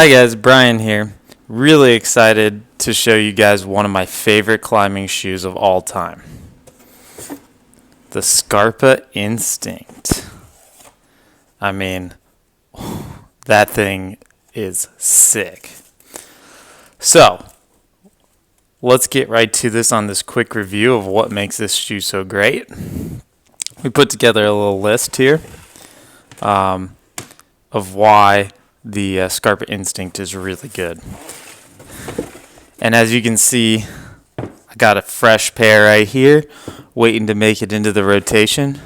Hi guys, Brian here. Really excited to show you guys one of my favorite climbing shoes of all time. The Scarpa Instinct. I mean, that thing is sick. So, let's get right to this on this quick review of what makes this shoe so great. We put together a little list here of why the Scarpa Instinct is really good. And as you can see, I got a fresh pair right here waiting to make it into the rotation.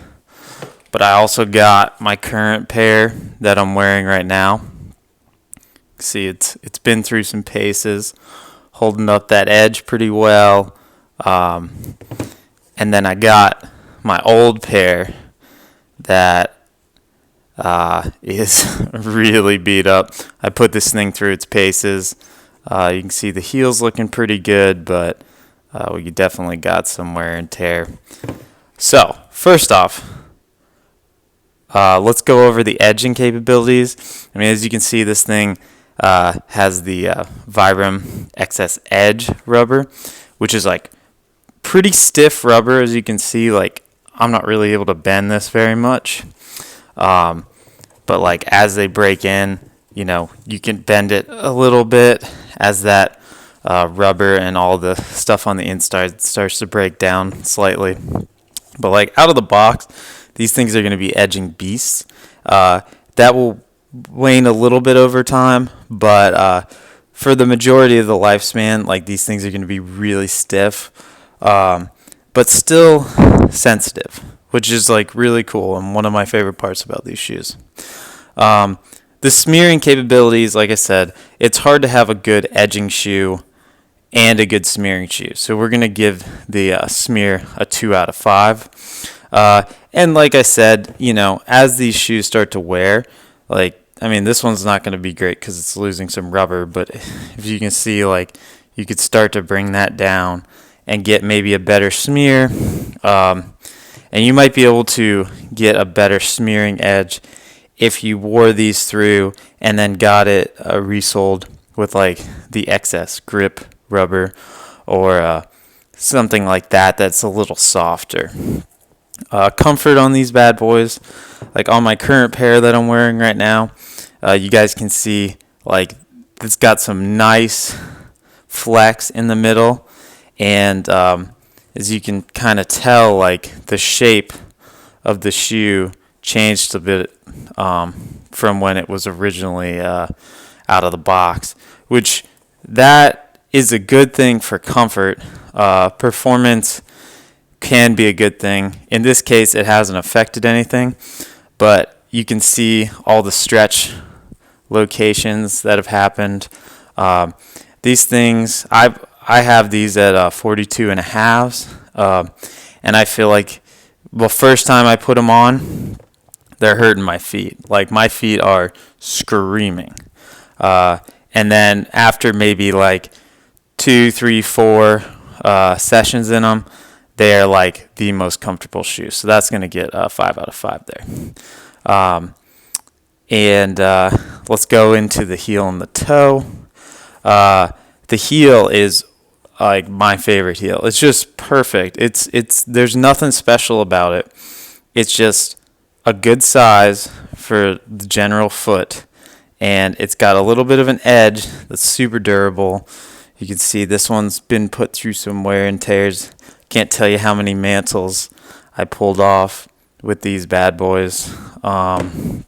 But I also got my current pair that I'm wearing right now. See, it's been through some paces, holding up that edge pretty well. And then I got my old pair that is really beat up. I put this thing through its paces. You can see the heel's looking pretty good, but we definitely got some wear and tear. So, first off, let's go over the edging capabilities. I mean, as you can see, this thing has the Vibram XS Edge rubber, which is like pretty stiff rubber. As you can see, like I'm not really able to bend this very much. But like as they break in, you know, you can bend it a little bit as that rubber and all the stuff on the inside starts to break down slightly. But like out of the box, these things are going to be edging beasts. That will wane a little bit over time, but for the majority of the lifespan, like these things are going to be really stiff, but still sensitive, which is like really cool and one of my favorite parts about these shoes. The smearing capabilities, like I said, it's hard to have a good edging shoe and a good smearing shoe. So we're going to give the smear a 2 out of 5. And like I said, you know, as these shoes start to wear, like, I mean, this one's not going to be great because it's losing some rubber, but if you can see, like, you could start to bring that down and get maybe a better smear. And you might be able to get a better smearing edge if you wore these through and then got it resoled with like the XS Grip rubber or something like that that's a little softer. Comfort on these bad boys, like on my current pair that I'm wearing right now, you guys can see like it's got some nice flex in the middle, and as you can kind of tell, like the shape of the shoe changed a bit from when it was originally out of the box, which that is a good thing for comfort. Performance can be a good thing. In this case, it hasn't affected anything, but you can see all the stretch locations that have happened. These things, I have these at 42 and a halves, and I feel like the first time I put them on, they're hurting my feet. Like my feet are screaming. And then after maybe like 2, 3, 4 sessions in them, they're like the most comfortable shoe. So that's going to get a 5 out of 5 there. And let's go into the heel and the toe. The heel is like my favorite heel. It's just perfect. There's nothing special about it. It's just a good size for the general foot, and it's got a little bit of an edge that's super durable. You can see this one's been put through some wear and tears. Can't tell you how many mantles I pulled off with these bad boys. And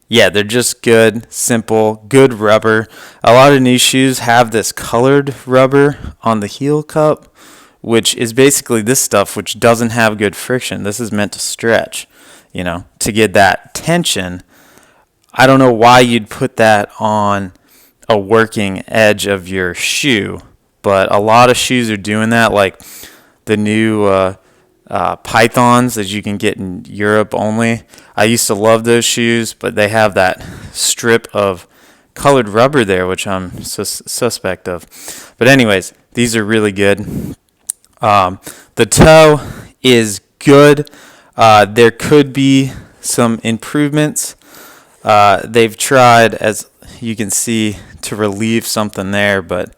yeah, they're just good, simple, good rubber. A lot of new shoes have this colored rubber on the heel cup, which is basically this stuff which doesn't have good friction. This is meant to stretch, you know, to get that tension. I don't know why you'd put that on a working edge of your shoe, but a lot of shoes are doing that, like the new Pythons that you can get in Europe only. I used to love those shoes, but they have that strip of colored rubber there, which I'm suspect of. But anyways, these are really good. The toe is good. There could be some improvements. They've tried, as you can see to relieve something there, but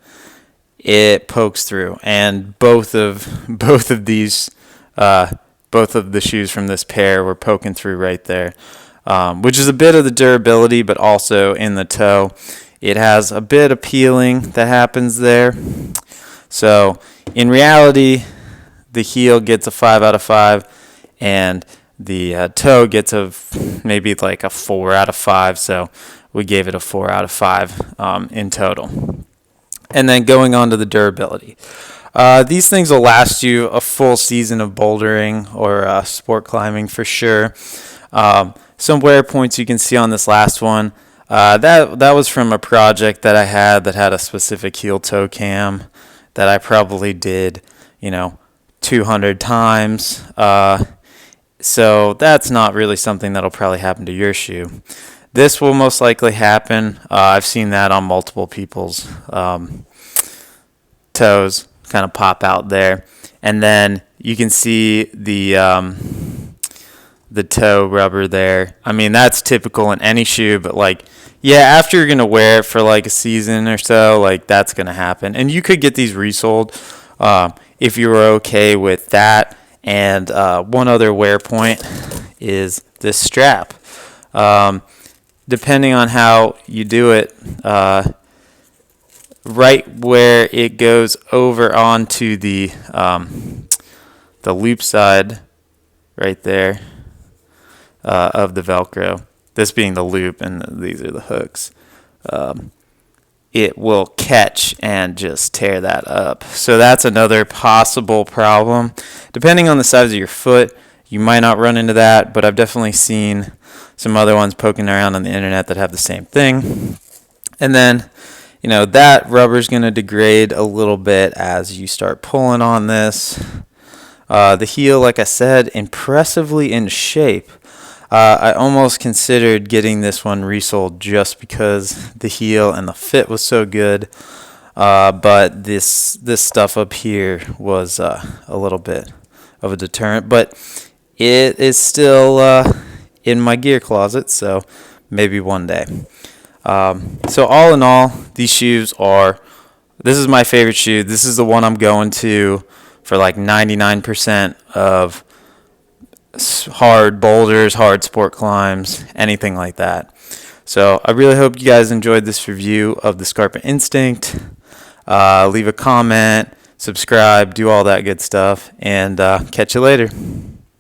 it pokes through. And both of these both of the shoes from this pair were poking through right there, which is a bit of the durability, but also in the toe. It has a bit of peeling that happens there. So in reality, the heel gets a 5 out of 5, and the toe gets maybe like a 4 out of 5. So we gave it a 4 out of 5 in total. And then going on to the durability. These things will last you a full season of bouldering or sport climbing for sure. Some wear points you can see on this last one. That was from a project that I had that had a specific heel-toe cam that I probably did, 200 times. So that's not really something that'll probably happen to your shoe. This will most likely happen. I've seen that on multiple people's toes kind of pop out there. And then you can see the toe rubber there. I mean, that's typical in any shoe, but after you're going to wear it for like a season or so, that's going to happen. And you could get these resold if you were okay with that. And one other wear point is this strap. Depending on how you do it, right where it goes over onto the loop side right there of the Velcro, this being the loop and these are the hooks, it will catch and just tear that up. So that's another possible problem. Depending on the size of your foot, you might not run into that, but I've definitely seen some other ones poking around on the internet that have the same thing. And then, that rubber is going to degrade a little bit as you start pulling on this. The heel, like I said, impressively in shape. I almost considered getting this one resold just because the heel and the fit was so good. But this stuff up here was a little bit of a deterrent. But it is still in my gear closet, so maybe one day. So all in all, these shoes this is my favorite shoe. This is the one I'm going to for 99% of hard boulders, hard sport climbs, anything like that. So I really hope you guys enjoyed this review of the Scarpa Instinct. Leave a comment, subscribe, do all that good stuff, and catch you later.